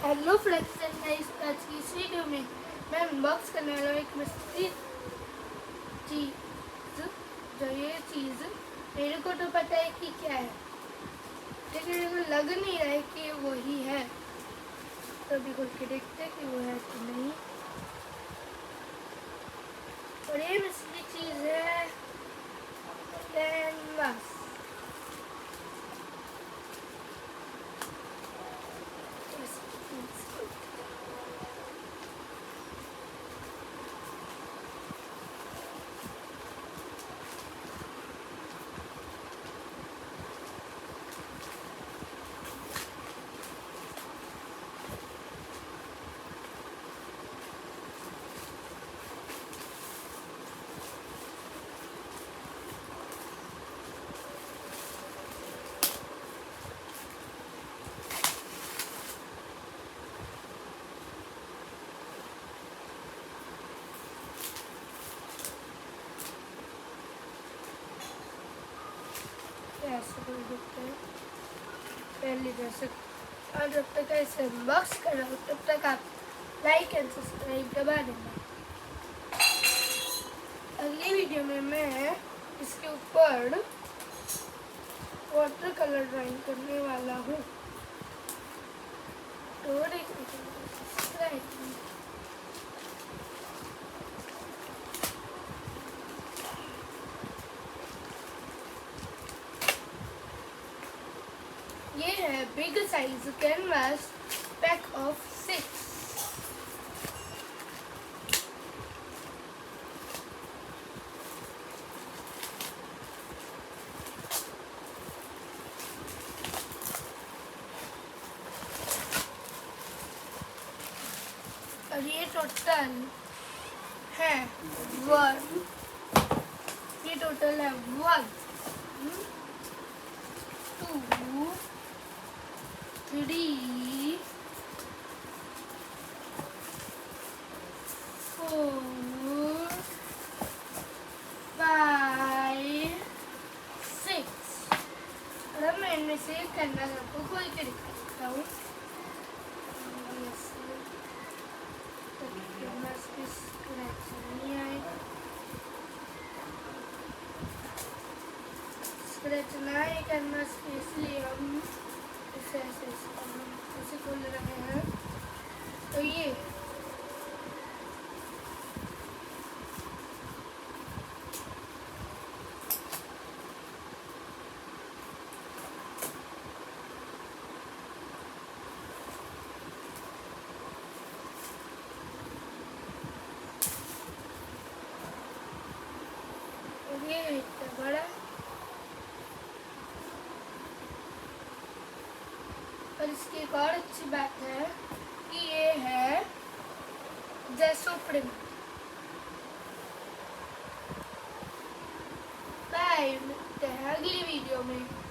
Hello friends and guys, आज की इस वीडियो में मैं अनबॉक्स करने वाला हूँ एक मिस्ट्री चीज़। जो ये चीज़ मेरे को तो पता है कि क्या है, लेकिन मेरे को लग नहीं रहा है कि वो ही है। तो अभी खोल के देखते हैं कि वो है कि नहीं। और ये मिस्ट्री चीज़ है कैनवास। ऐसे कर सकते हैं पहले जैसे। और जब तक ऐसे अनबॉक्स कर रहा हूँ तब तक आप लाइक एंड सब्सक्राइब दबा देना। अगली वीडियो में मैं इसके ऊपर वाटर कलर ड्राइंग करने वाला हूँ। तो सब्सक्राइब। ये है big size canvas pack of 6। और ये टोटल है 1। ये टोटल है 1 2 3 4 5 6। अब मैं इनमें से एक करना आपको खोल के दिखाता हूँ। स्क्रैच ना ही करना, इसलिए हम इसे ऐसे खोल रहे हैं। तो ये इतना बड़ा। और इसकी एक और अच्छी बात है कि ये है जेसो प्रिंट। बाय, मिलते हैं अगली वीडियो में।